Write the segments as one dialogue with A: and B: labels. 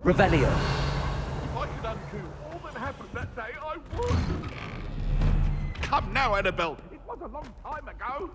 A: Revelio.
B: If I could undo all that happened that day, I would. Come now, Annabelle. It was a long time ago.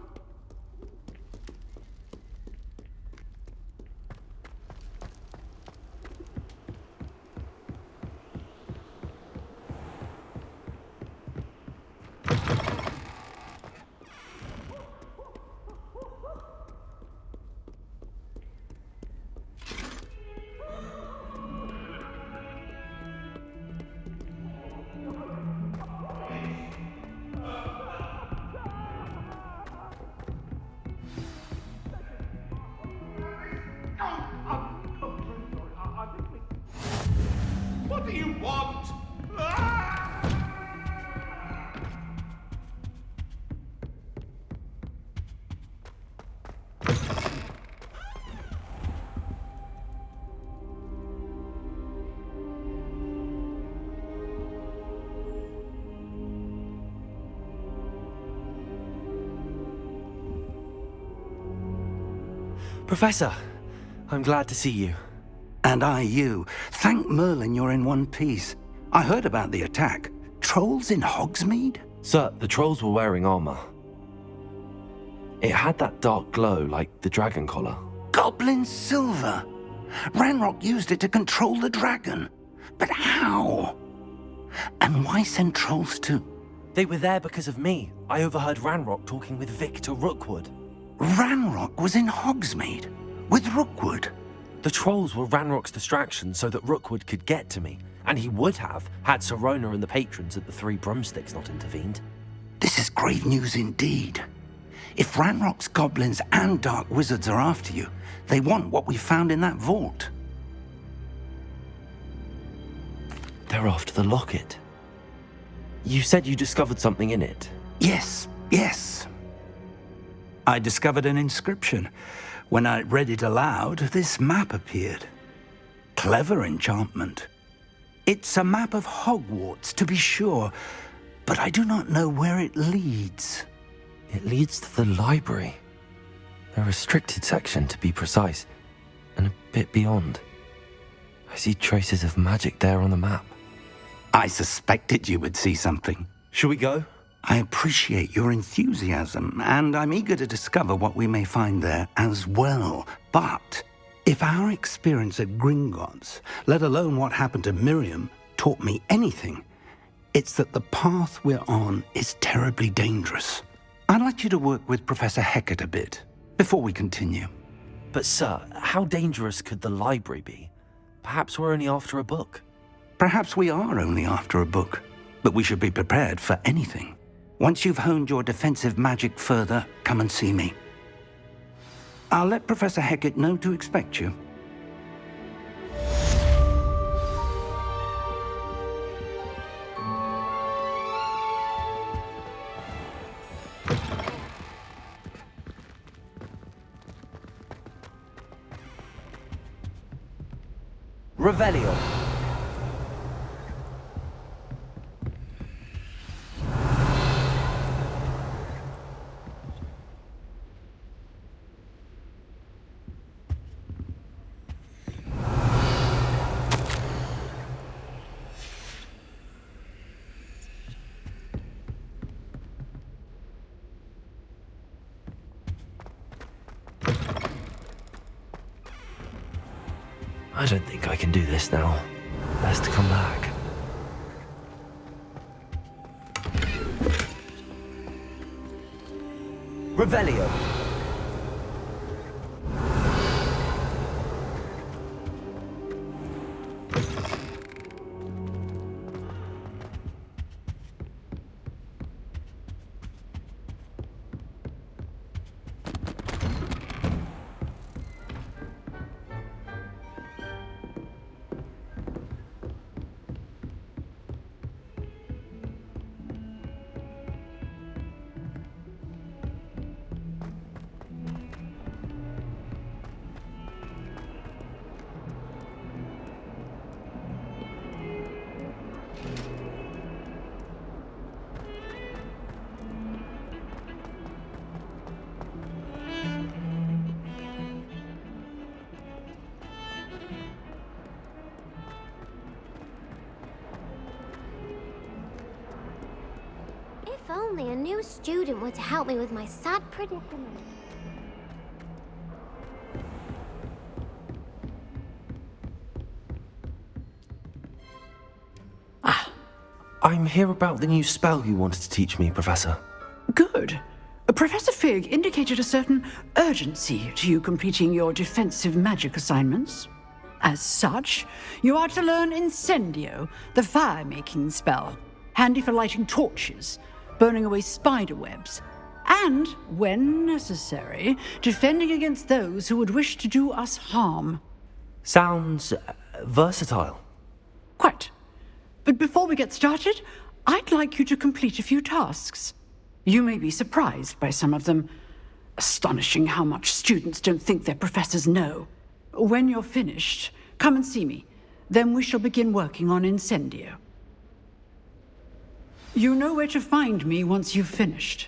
B: What do you want?
A: Professor, I'm glad to see you.
C: And I you. Thank Merlin you're in one piece. I heard about the attack. Trolls in Hogsmeade?
A: Sir, the trolls were wearing armor. It had that dark glow like the dragon collar.
C: Goblin silver! Ranrock used it to control the dragon. But how? And why send trolls too?
A: They were there because of me. I overheard Ranrock talking with Victor Rookwood.
C: Ranrock was in Hogsmeade? With Rookwood?
A: The trolls were Ranrock's distraction so that Rookwood could get to me, and he would have had Sirona and the patrons at the Three Broomsticks not intervened.
C: This is grave news indeed. If Ranrock's goblins and dark wizards are after you, they want what we found in that vault.
A: They're after the locket. You said you discovered something in it.
C: Yes. I discovered an inscription. When I read it aloud, this map appeared. Clever enchantment. It's a map of Hogwarts, to be sure, but I do not know where it leads.
A: It leads to the library. A restricted section, to be precise, and a bit beyond. I see traces of magic there on the map.
C: I suspected you would see something.
A: Shall we go?
C: I appreciate your enthusiasm, and I'm eager to discover what we may find there as well. But if our experience at Gringotts, let alone what happened to Miriam, taught me anything, it's that the path we're on is terribly dangerous. I'd like you to work with Professor Hecat a bit before we continue.
A: But sir, how dangerous could the library be? Perhaps we're only after a book.
C: Perhaps we are only after a book, but we should be prepared for anything. Once you've honed your defensive magic further, come and see me. I'll let Professor Hecat know to expect you.
A: Revelio. I don't think I can do this now. Best to come back. Revelio.
D: If only a new student were to help me with my sad predicament.
A: I'm here about the new spell you wanted to teach me, Professor.
E: Good. Professor Fig indicated a certain urgency to you completing your defensive magic assignments. As such, you are to learn Incendio, the fire-making spell, handy for lighting torches, burning away spider webs, and, when necessary, defending against those who would wish to do us harm.
A: Sounds versatile.
E: Quite. But before we get started, I'd like you to complete a few tasks. You may be surprised by some of them. Astonishing how much students don't think their professors know. When you're finished, come and see me. Then we shall begin working on Incendio. You know where to find me once you've finished.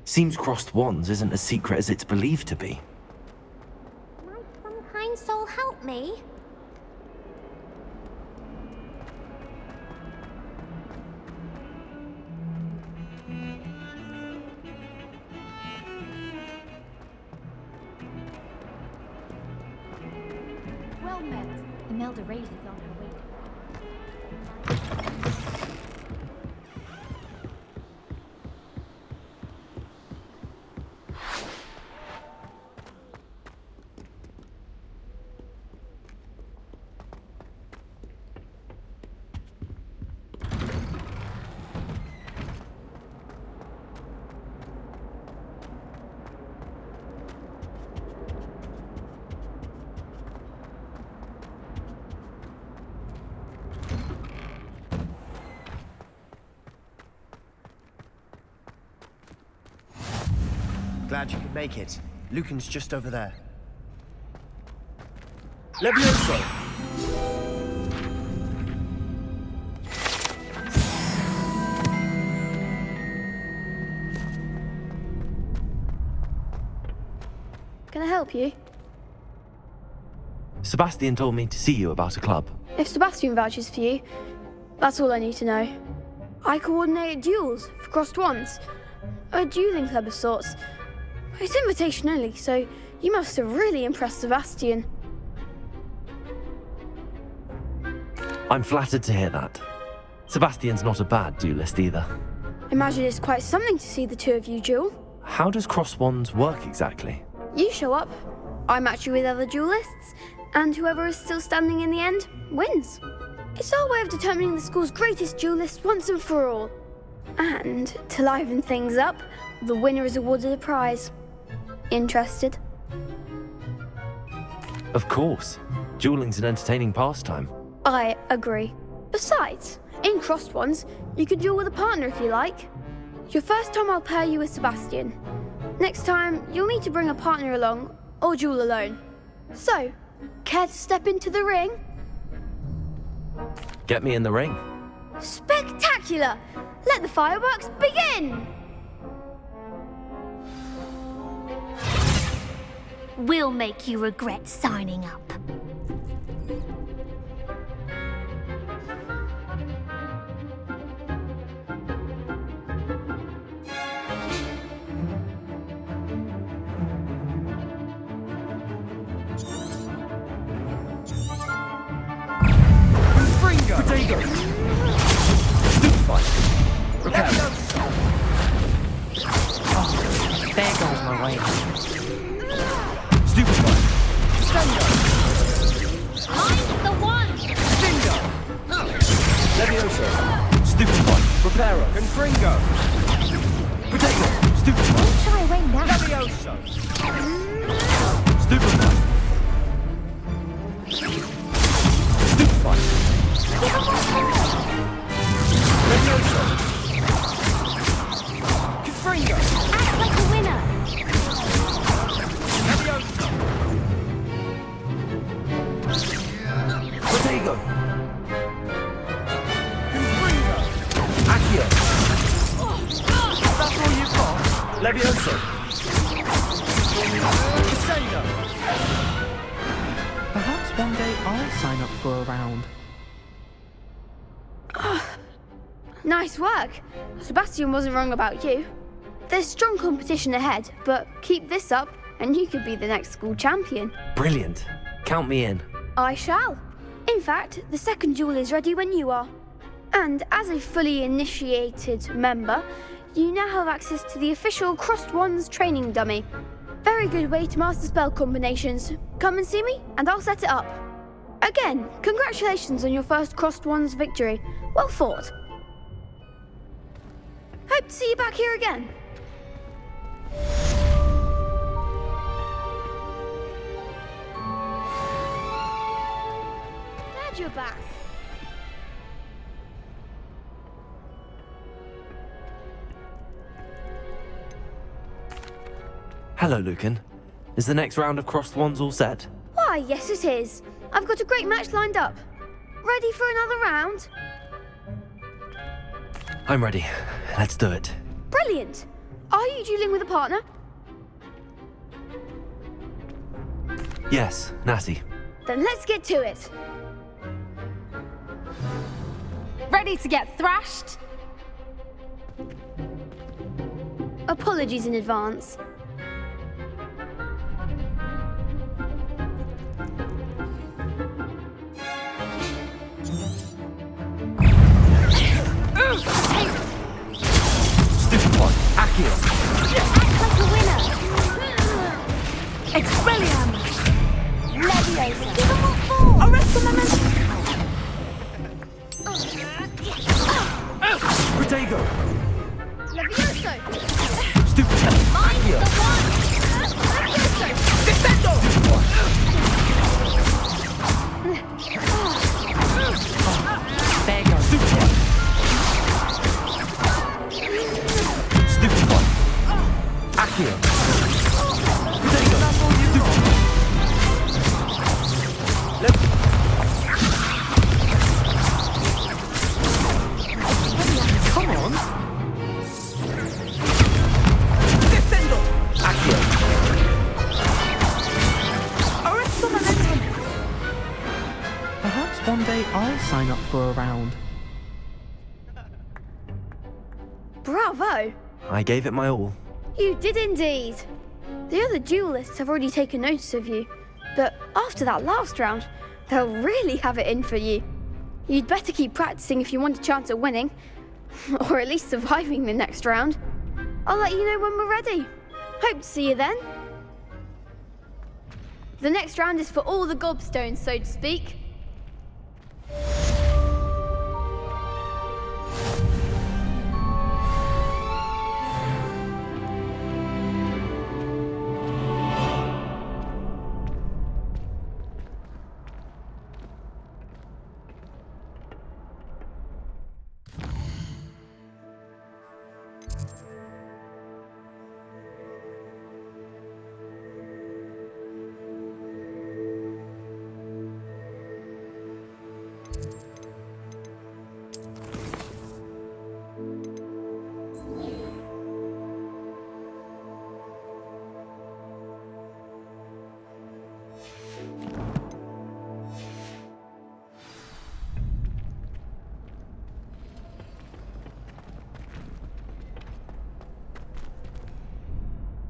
A: Seems crossed wands isn't as secret as it's believed to be.
D: Might some kind soul help me?
F: Well met. Imelda Reyes is on her way.
G: Glad you could make it. Lucan's just over there. Levioso!
H: Can I help you?
A: Sebastian told me to see you about a club.
H: If Sebastian vouches for you, that's all I need to know. I coordinate duels for crossed wands. A dueling club of sorts. It's invitation only, so you must have really impressed Sebastian.
A: I'm flattered to hear that. Sebastian's not a bad duelist either.
H: Imagine it's quite something to see the two of you duel.
A: How does cross wands work exactly?
H: You show up, I match you with other duelists, and whoever is still standing in the end wins. It's our way of determining the school's greatest duelist once and for all. And to liven things up, the winner is awarded a prize. Interested?
A: Of course. Dueling's an entertaining pastime.
H: I agree. Besides, in crossed ones, you can duel with a partner if you like. Your first time I'll pair you with Sebastian. Next time, you'll need to bring a partner along, or duel alone. So, care to step into the ring?
A: Get me in the ring.
H: Spectacular! Let the fireworks begin!
D: We'll make you regret signing up.
G: Potato!
A: Stupefy!
I: There goes my way.
A: Stupefy!
G: Descendo!
D: Mind the one!
G: Dingo! Levioso!
A: Stupefy!
G: Reparo! Confringo!
A: Potato! Stupefy!
D: Try away now.
G: Levioso!
A: Stupefy! Stupefy!
G: Levioso! Confringo!
D: Act like a winner.
G: Levioso!
A: Potato!
G: Confringo! Levioso. Descendo.
I: Perhaps one day I'll sign up for a round.
H: Nice work. Sebastian wasn't wrong about you. There's strong competition ahead, but keep this up and you could be the next school champion.
A: Brilliant. Count me in.
H: I shall. In fact, the second duel is ready when you are. And as a fully initiated member, you now have access to the official Crossed Wands training dummy. Very good way to master spell combinations. Come and see me, and I'll set it up. Again, congratulations on your first Crossed Wands victory. Well fought. Hope to see you back here again. Glad you're back.
A: Hello, Lucan. Is the next round of Crossed Wands all set?
H: Why, yes it is. I've got a great match lined up. Ready for another round?
A: I'm ready. Let's do it.
H: Brilliant. Are you dueling with a partner?
A: Yes, Natty.
H: Then let's get to it.
F: Ready to get thrashed?
H: Apologies in advance.
A: Stupid one. Accio.
D: Act like a winner.
F: Expelliarm!
D: Leviosa. Give them all four.
F: Arrest the momentum!
A: Protego.
H: Levioso!
A: Stupid. Accio.
H: Levioso!
F: Descendo! There you go.
A: Stupid one. Stupid one. Accio. Protego. Stupid one.
I: Come on.
F: Descendo!
A: Accio.
F: Arrest the momentum!
I: Perhaps one day I'll sign up for a round.
H: Bravo!
A: I gave it my all.
H: You did indeed. The other duelists have already taken notice of you, but after that last round, they'll really have it in for you. You'd better keep practicing if you want a chance at winning, or at least surviving the next round. I'll let you know when we're ready. Hope to see you then. The next round is for all the gobstones, so to speak.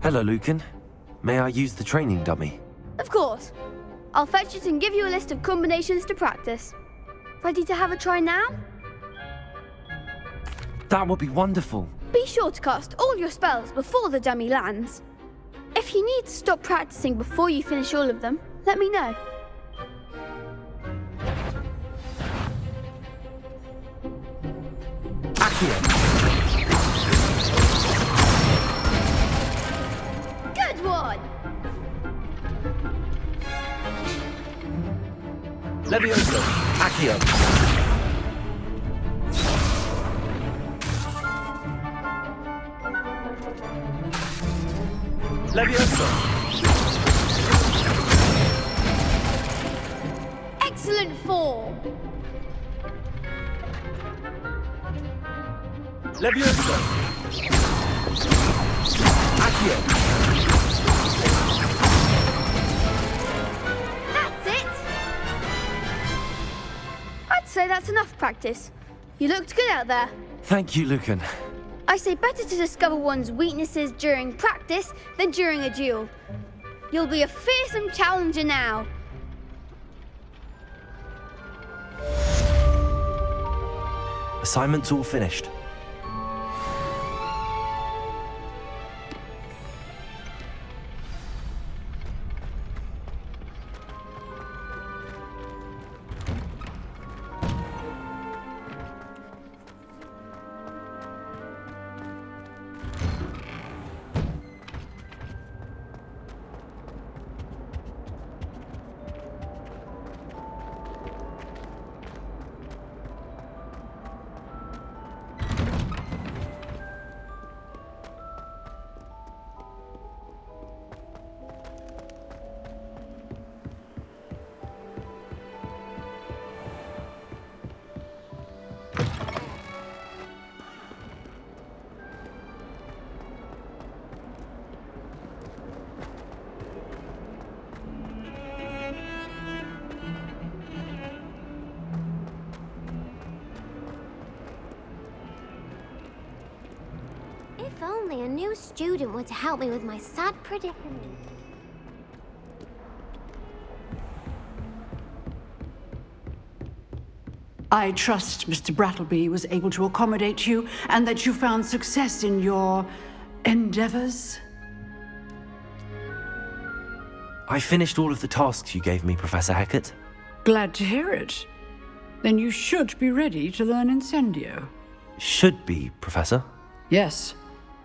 A: Hello, Lucan. May I use the training dummy?
H: Of course. I'll fetch it and give you a list of combinations to practice. Ready to have a try now?
A: That would be wonderful.
H: Be sure to cast all your spells before the dummy lands. If you need to stop practicing before you finish all of them, let me know.
A: Accio.
H: Good one!
A: Levioso. Accio. Levioso.
H: Excellent form!
A: Levioso.
G: Accio.
H: That's it! I'd say that's enough practice. You looked good out there.
A: Thank you, Lucan.
H: I say better to discover one's weaknesses during practice than during a duel. You'll be a fearsome challenger now.
A: Assignment's all finished.
D: If only a new student were to help me with my sad predicament.
E: I trust Mr. Brattleby was able to accommodate you and that you found success in your endeavors.
A: I finished all of the tasks you gave me, Professor Hecat.
E: Glad to hear it. Then you should be ready to learn Incendio.
A: Should be, Professor.
E: Yes.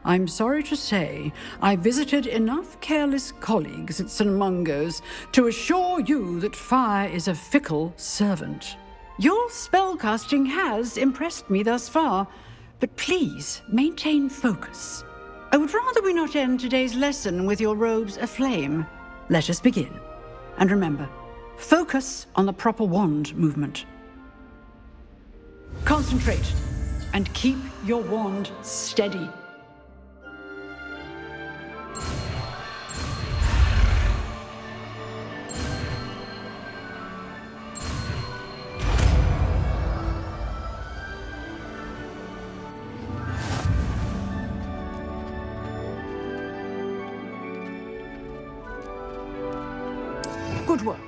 E: I'm sorry to say, I visited enough careless colleagues at St. Mungo's to assure you that fire is a fickle servant. Your spellcasting has impressed me thus far, but please maintain focus. I would rather we not end today's lesson with your robes aflame. Let us begin. And remember, focus on the proper wand movement. Concentrate and keep your wand steady. Good work.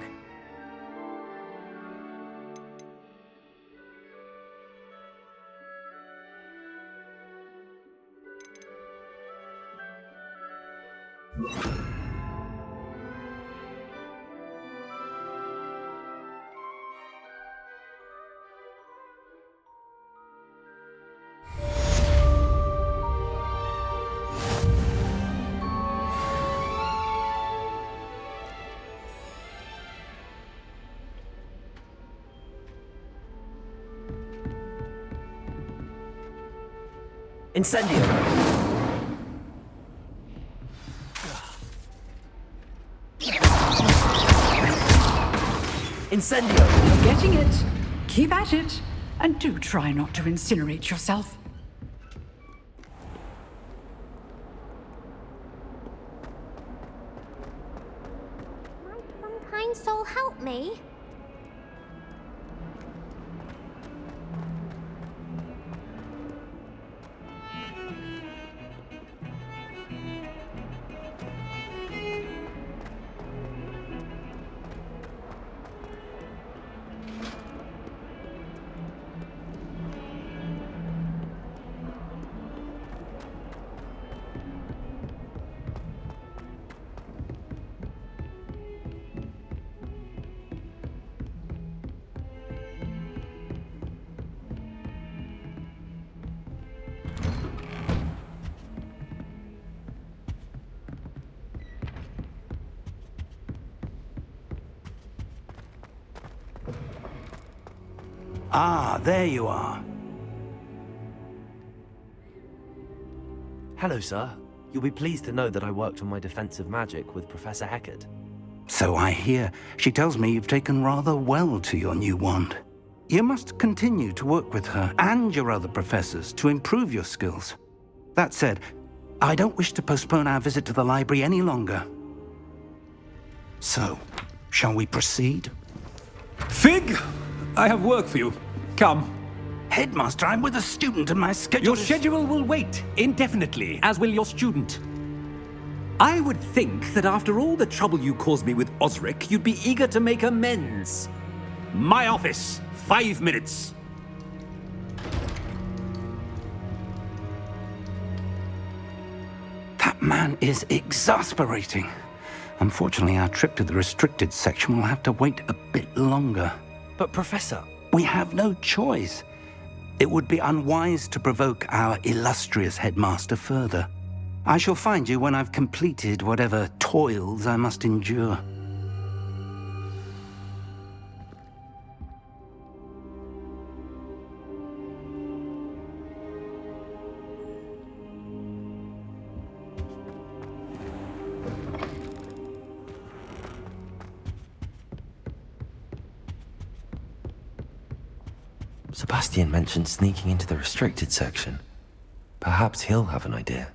A: Incendio! Incendio!
E: You're getting it. Keep at it. And do try not to incinerate yourself.
D: Might some kind soul help me?
C: Ah, there you are.
A: Hello, sir. You'll be pleased to know that I worked on my defensive magic with Professor Hecat.
C: So I hear. She tells me you've taken rather well to your new wand. You must continue to work with her and your other professors to improve your skills. That said, I don't wish to postpone our visit to the library any longer. So, shall we proceed?
J: Fig! I have work for you. Come.
C: Headmaster, I'm with a student and my schedule
J: Your
C: is...
J: schedule will wait indefinitely, as will your student. I would think that after all the trouble you caused me with Osric, you'd be eager to make amends. My office, 5 minutes.
C: That man is exasperating. Unfortunately, our trip to the restricted section will have to wait a bit longer.
A: But Professor...
C: We have no choice. It would be unwise to provoke our illustrious headmaster further. I shall find you when I've completed whatever toils I must endure.
A: Sebastian mentioned sneaking into the restricted section. Perhaps he'll have an idea.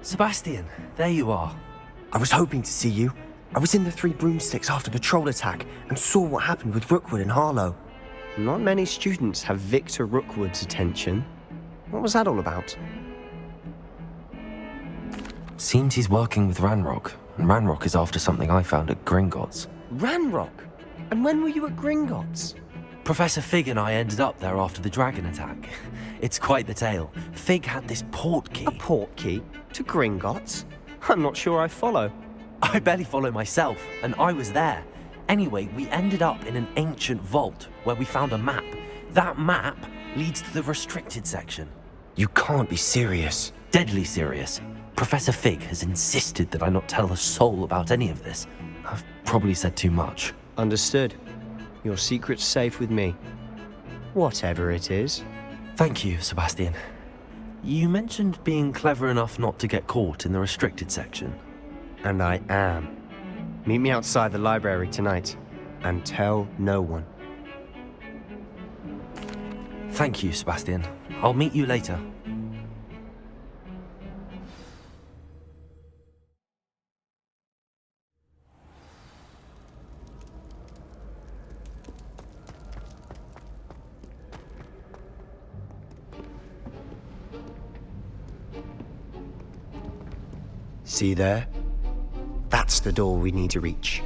K: Sebastian, there you are. I was hoping to see you. I was in the Three Broomsticks after the troll attack and saw what happened with Rookwood and Harlow.
L: Not many students have Victor Rookwood's attention. What was that all about?
A: Seems he's working with Ranrock, and Ranrock is after something I found at Gringotts.
K: Ranrock? And when were you at Gringotts?
A: Professor Fig and I ended up there after the dragon attack. It's quite the tale. Fig had this port key.
L: A port key? To Gringotts? I'm not sure I follow.
A: I barely follow myself, and I was there. Anyway, we ended up in an ancient vault where we found a map. That map leads to the restricted section.
K: You can't be serious.
A: Deadly serious. Professor Fig has insisted that I not tell a soul about any of this. I've probably said too much.
L: Understood. Your secret's safe with me. Whatever it is.
A: Thank you, Sebastian. You mentioned being clever enough not to get caught in the restricted section.
L: And I am. Meet me outside the library tonight, and tell no one.
A: Thank you, Sebastian. I'll meet you later.
L: See there? That's the door we need to reach.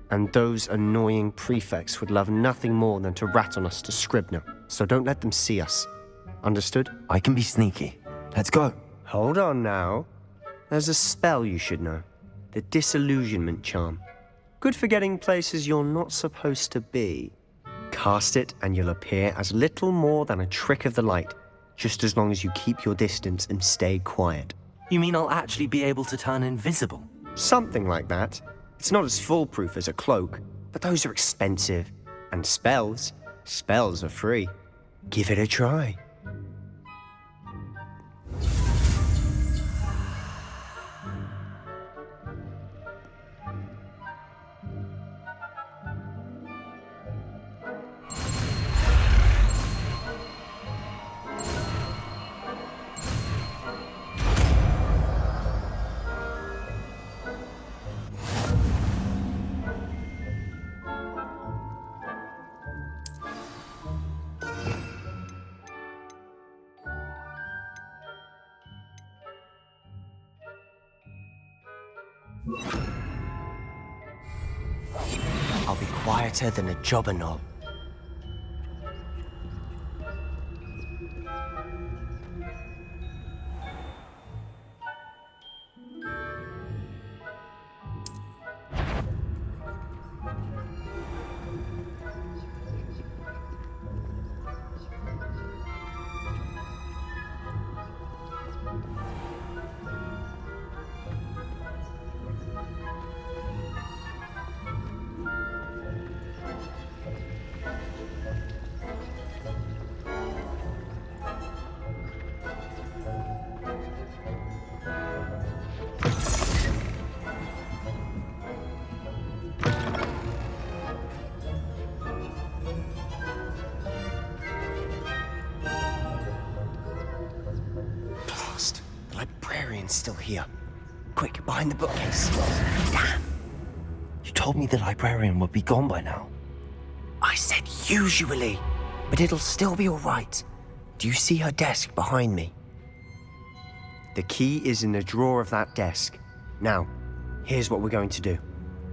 L: And those annoying prefects would love nothing more than to rat on us to Scribner, so don't let them see us. Understood?
A: I can be sneaky. Let's go.
L: Hold on now. There's a spell you should know. The Disillusionment Charm. Good for getting places you're not supposed to be. Cast it and you'll appear as little more than a trick of the light, just as long as you keep your distance and stay quiet.
A: You mean I'll actually be able to turn invisible?
L: Something like that. It's not as foolproof as a cloak, but those are expensive. And spells are free. Give it a try.
K: I'll be quieter than a jobberknoll. Someone's still here. Quick, behind the bookcase. Damn!
A: You told me the librarian would be gone by now.
K: I said usually, but it'll still be all right. Do you see her desk behind me? The key is in the drawer of that desk. Now, here's what we're going to do.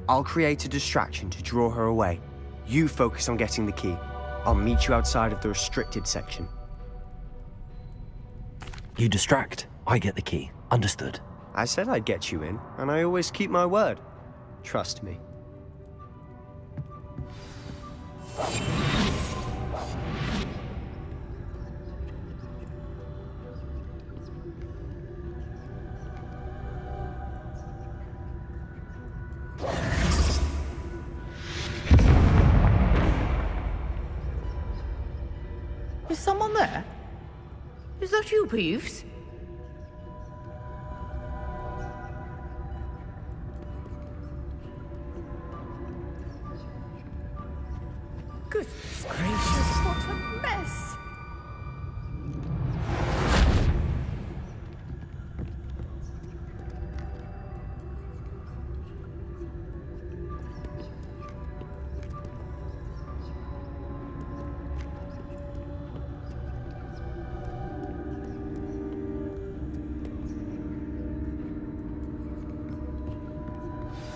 K: I'll create a distraction to draw her away. You focus on getting the key. I'll meet you outside of the restricted section.
A: You distract, I get the key. Understood.
L: I said I'd get you in, and I always keep my word. Trust me.
M: Is someone there? Is that you, Peeves? Goodness gracious, what a mess!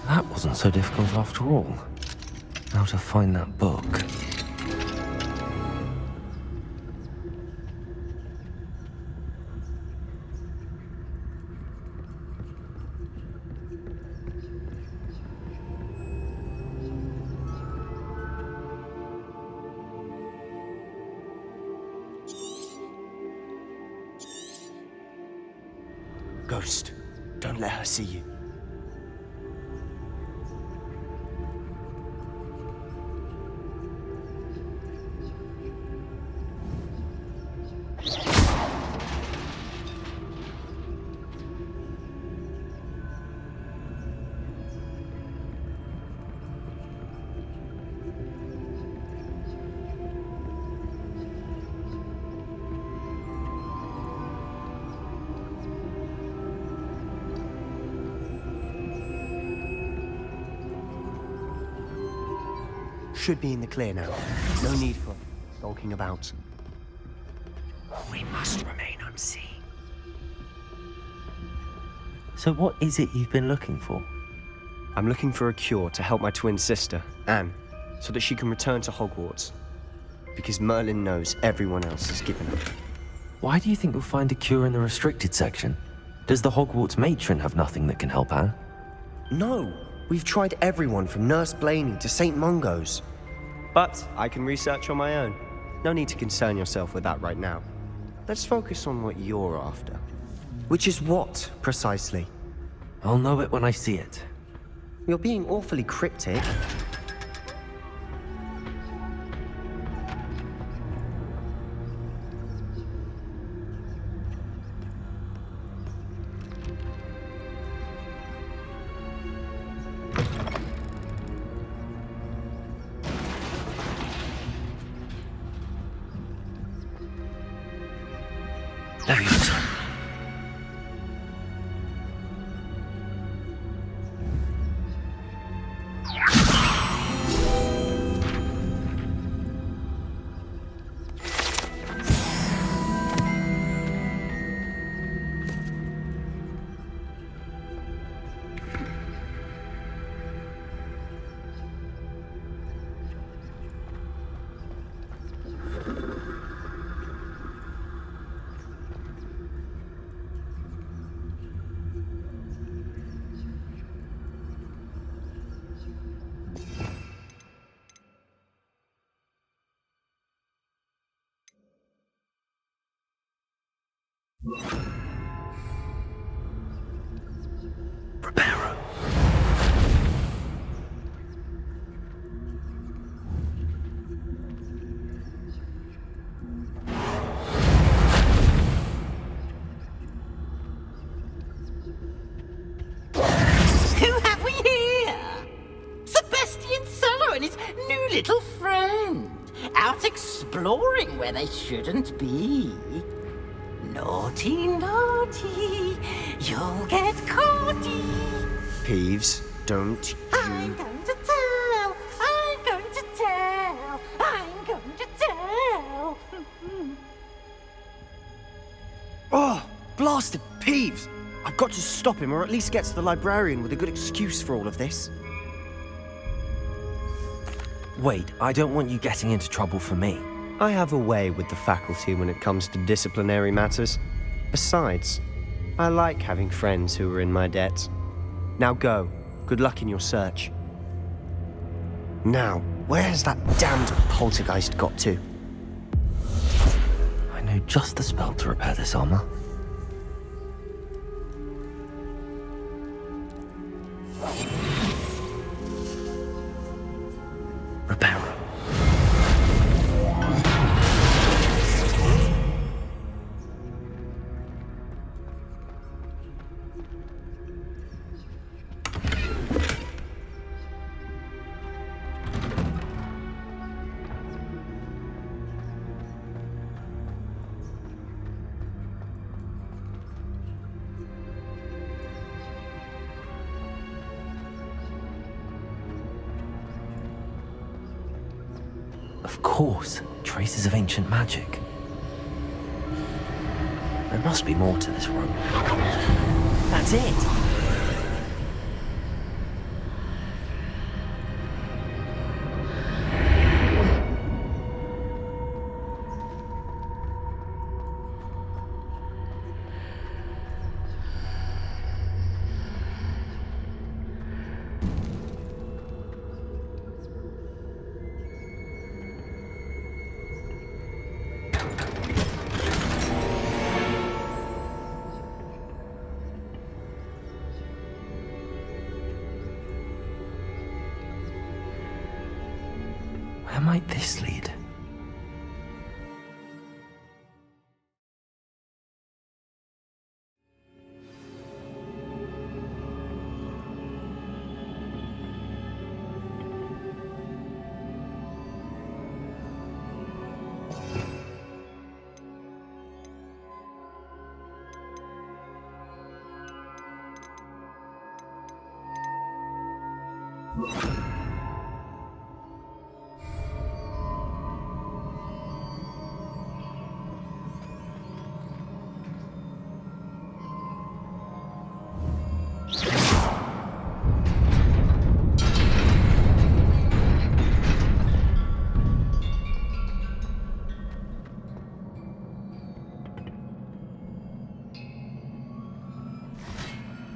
A: That wasn't so difficult after all. Now to find that book.
K: Ghost, don't let her see you. Should be in the clear now. No need for skulking about. We must remain unseen.
A: So what is it you've been looking for?
L: I'm looking for a cure to help my twin sister, Anne, so that she can return to Hogwarts. Because Merlin knows everyone else has given up.
A: Why do you think you'll find a cure in the restricted section? Does the Hogwarts matron have nothing that can help Anne?
K: No, we've tried everyone from Nurse Blaney to St. Mungo's.
L: But I can research on my own. No need to concern yourself with that right now. Let's focus on what you're after.
K: Which is what, precisely?
A: I'll know it when I see it.
K: You're being awfully cryptic.
A: Leviosa. Reparo.
M: Who have we here? Sebastian Sallow and his new little friend, out exploring where they shouldn't be. No Naughty, naughty, you'll get caughty.
L: Peeves, don't
M: I'm going to tell, I'm going to tell, I'm going to tell.
K: Oh, blasted Peeves! I've got to stop him, or at least get to the librarian with a good excuse for all of this.
A: Wait, I don't want you getting into trouble for me.
L: I have a way with the faculty when it comes to disciplinary matters. Besides, I like having friends who are in my debt. Now go. Good luck in your search. Now, where's that damned poltergeist got to?
A: I know just the spell to repair this armor. Reparo. Of course, traces of ancient magic. There must be more to this room. That's it! Where might this lead?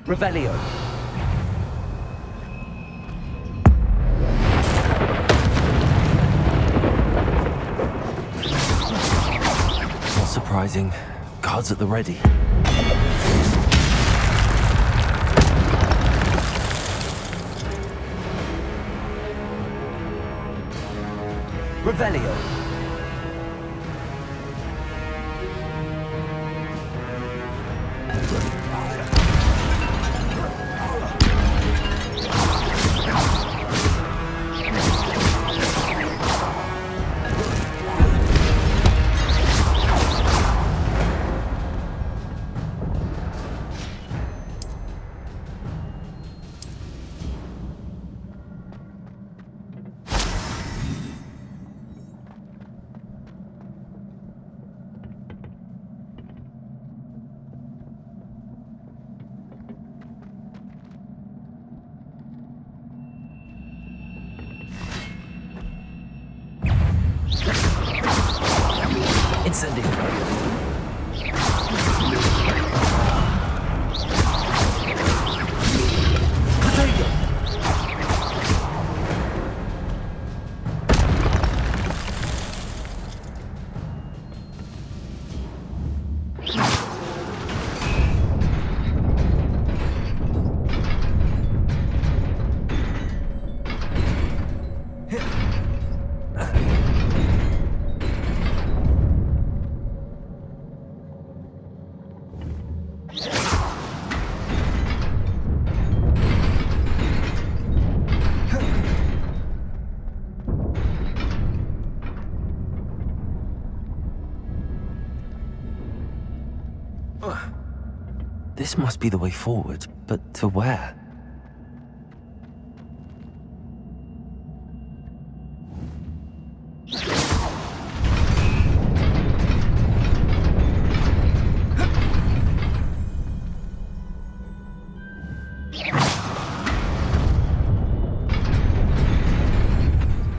A: Revelio. Not surprising. Guards at the ready. Revelio. Incendio. This must be the way forward, but to where?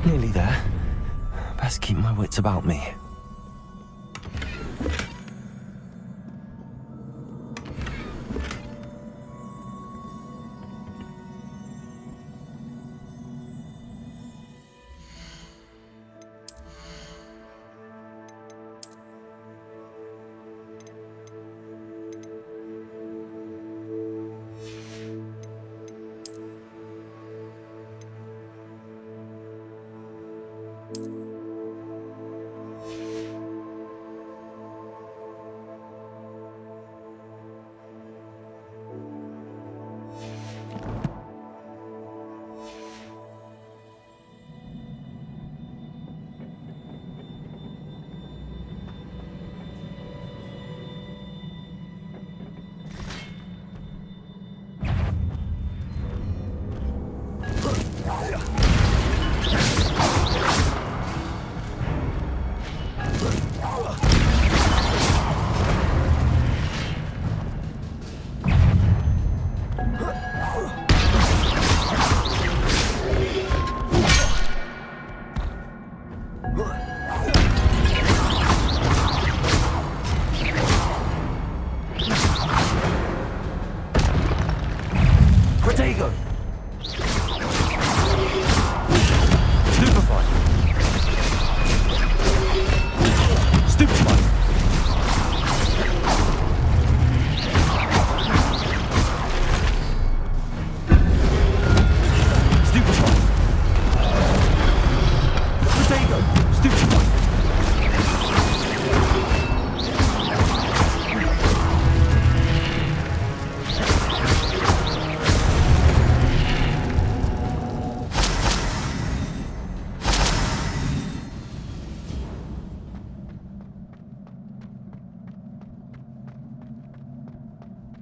A: Nearly there. Best keep my wits about me.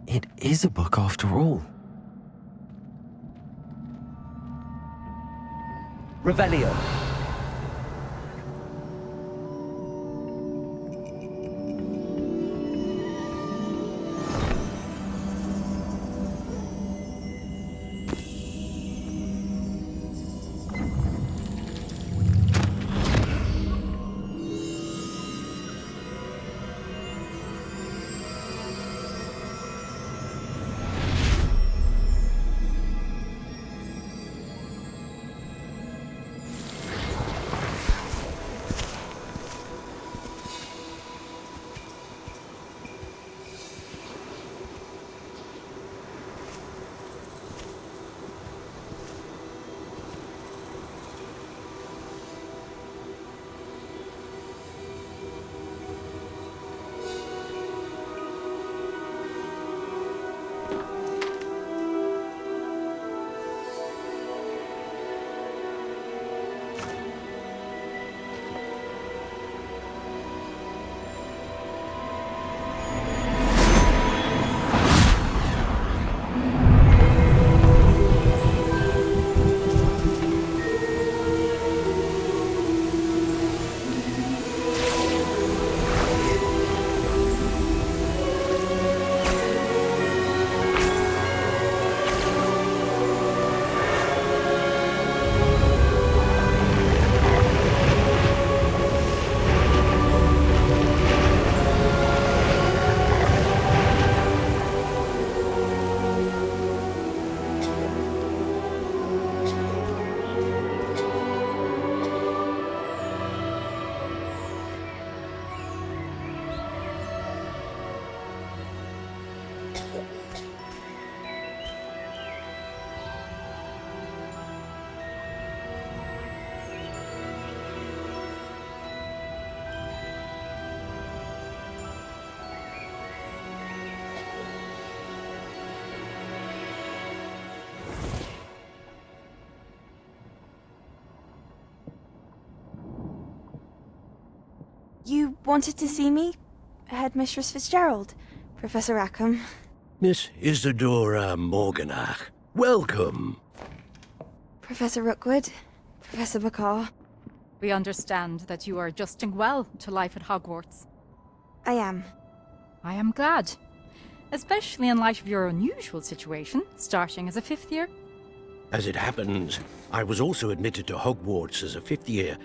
A: It is a book after all.
G: Revelio.
N: You wanted to see me? Headmistress Fitzgerald, Professor Rackham. Miss Isadora Morganach, welcome.
O: Professor Rookwood, Professor Bakar.
F: We understand that you are adjusting well to life at Hogwarts.
O: I am.
F: I am glad. Especially in light of your unusual situation, starting as a 5th year.
N: As it happens, I was also admitted to Hogwarts as a 5th year.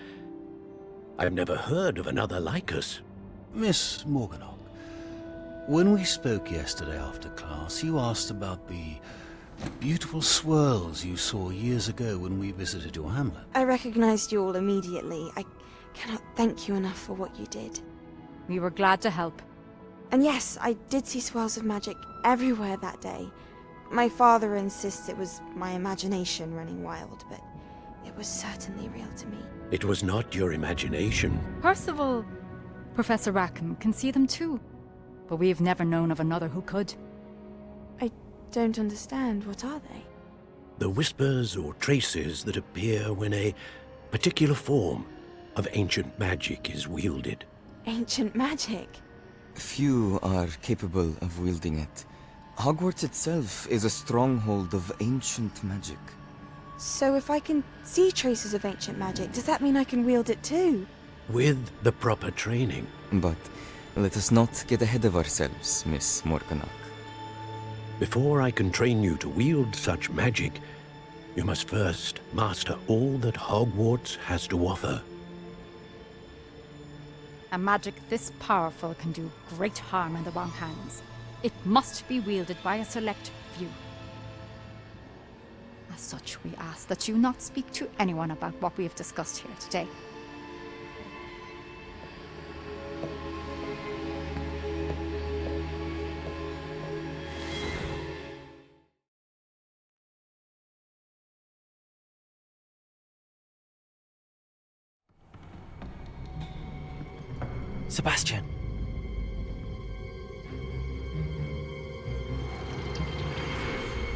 N: I've never heard of another like us.
P: Miss Morganach, when we spoke yesterday after class, you asked about the beautiful swirls you saw years ago when we visited your hamlet.
O: I recognized you all immediately. I cannot thank you enough for what you did.
F: We were glad to help.
O: And yes, I did see swirls of magic everywhere that day. My father insists it was my imagination running wild, but it was certainly real to me.
N: It was not your imagination.
F: Percival, Professor Rackham can see them too. But we've never known of another who could.
O: I don't understand. What are they?
N: The whispers or traces that appear when a particular form of ancient magic is wielded.
O: Ancient magic?
Q: Few are capable of wielding it. Hogwarts itself is a stronghold of ancient magic.
O: So if I can see traces of ancient magic, does that mean I can wield it too?
N: With the proper training.
Q: But let us not get ahead of ourselves, Miss Morganach.
N: Before I can train you to wield such magic, you must first master all that Hogwarts has to offer.
F: A magic this powerful can do great harm in the wrong hands. It must be wielded by a select few. As such, we ask that you not speak to anyone about what we have discussed here today.
A: Sebastian.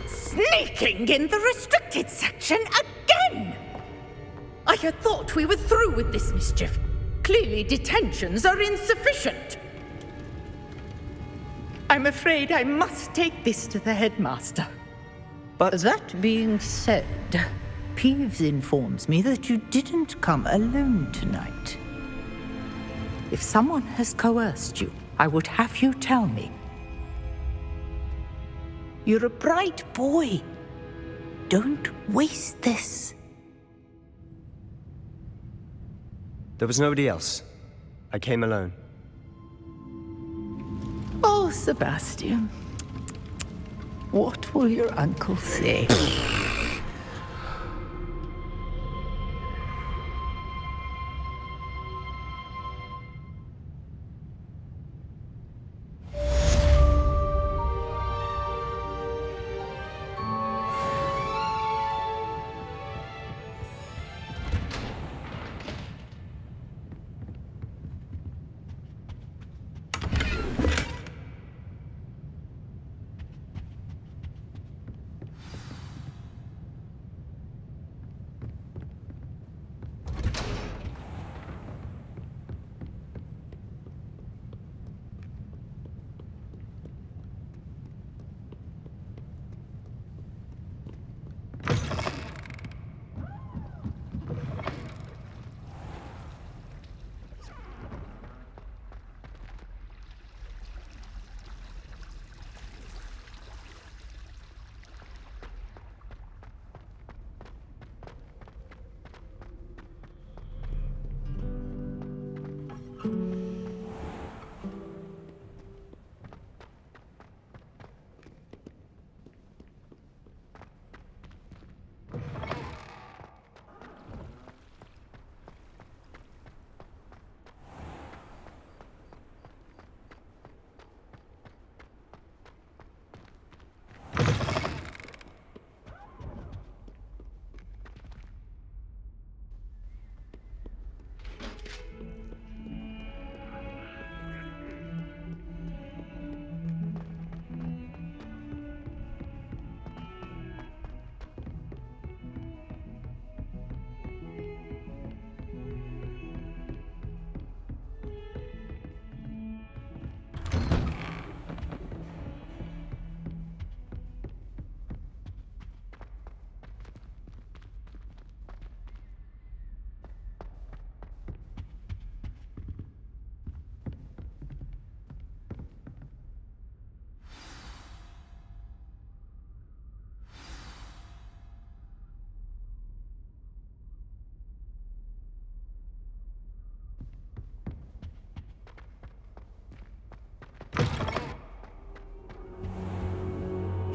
M: Sneaking in the restricted section again! I had thought we were through with this mischief. Clearly detentions are insufficient. I'm afraid I must take this to the headmaster.
R: But that being said, Peeves informs me that you didn't come alone tonight. If someone has coerced you, I would have you tell me. You're a bright boy. Don't waste this.
L: There was nobody else. I came alone.
R: Oh, Sebastian. What will your uncle say?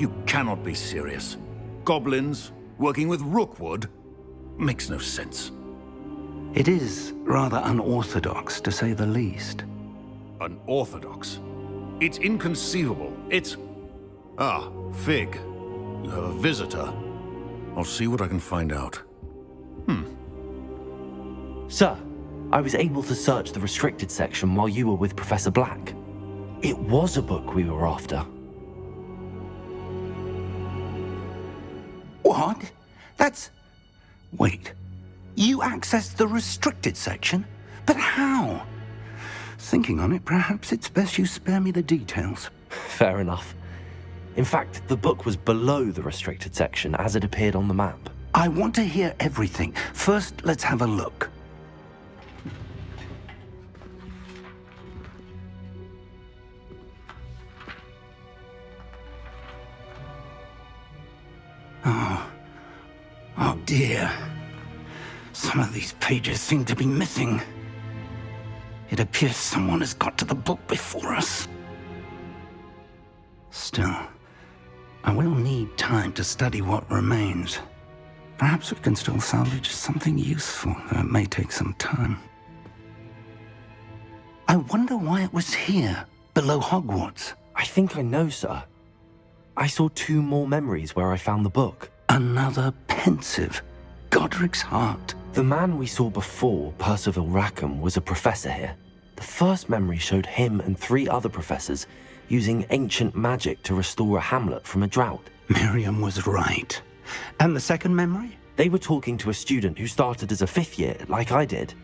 P: You cannot be serious. Goblins working with Rookwood? Makes no sense.
C: It is rather unorthodox, to say the least.
P: Unorthodox? It's inconceivable. It's... Ah, Fig. You have a visitor. I'll see what I can find out.
A: Sir, I was able to search the restricted section while you were with Professor Black. It was a book we were after.
C: What? That's... Wait. You accessed the restricted section? But how? Thinking on it, perhaps it's best you spare me the details.
A: Fair enough. In fact, the book was below the restricted section as it appeared on the map.
C: I want to hear everything. First, let's have a look. Oh dear. Some of these pages seem to be missing. It appears someone has got to the book before us. Still, I will need time to study what remains. Perhaps we can still salvage something useful, though it may take some time. I wonder why it was here, below Hogwarts.
A: I think I know, sir. I saw 2 more memories where I found the book.
C: Another pensive. Godric's heart.
A: The man we saw before, Percival Rackham, was a professor here. The first memory showed him and 3 other professors using ancient magic to restore a hamlet from a drought.
C: Miriam was right. And the second memory?
A: They were talking to a student who started as a 5th year, like I did.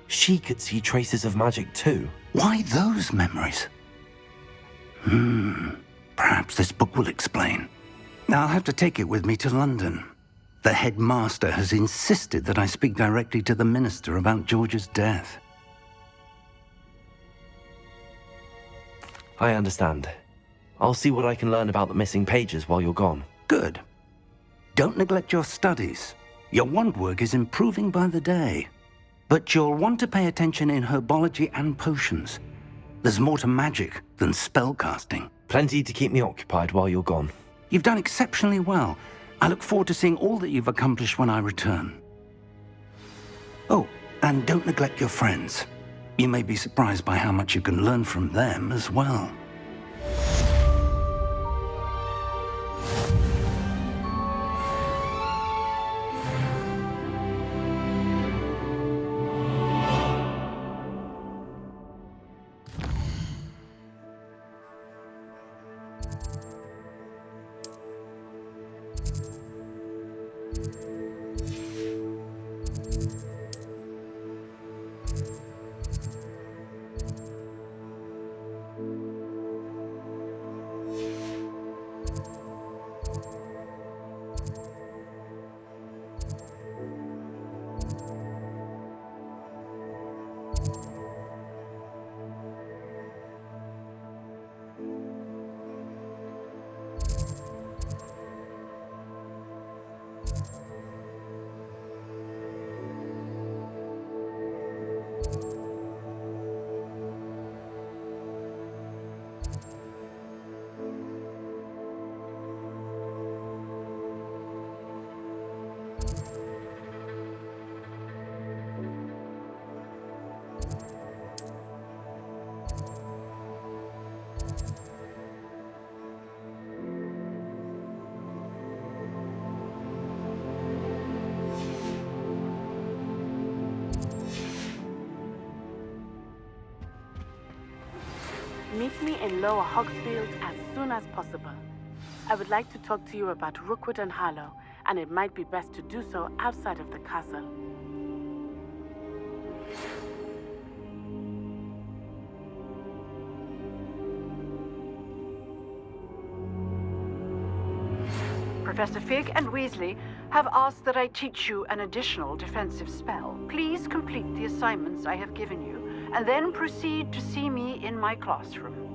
A: She could see traces of magic too.
C: Why those memories? Perhaps this book will explain. I'll have to take it with me to London. The headmaster has insisted that I speak directly to the minister about George's death.
A: I understand. I'll see what I can learn about the missing pages while you're gone.
C: Good. Don't neglect your studies. Your wand work is improving by the day. But you'll want to pay attention in herbology and potions. There's more to magic than spellcasting.
A: Plenty to keep me occupied while you're gone.
C: You've done exceptionally well. I look forward to seeing all that you've accomplished when I return. Oh, and don't neglect your friends. You may be surprised by how much you can learn from them as well.
S: Meet me in Lower Hogsfield as soon as possible. I would like to talk to you about Rookwood and Harlow, and it might be best to do so outside of the castle.
E: Professor Fig and Weasley have asked that I teach you an additional defensive spell. Please complete the assignments I have given you, and then proceed to see me in my classroom.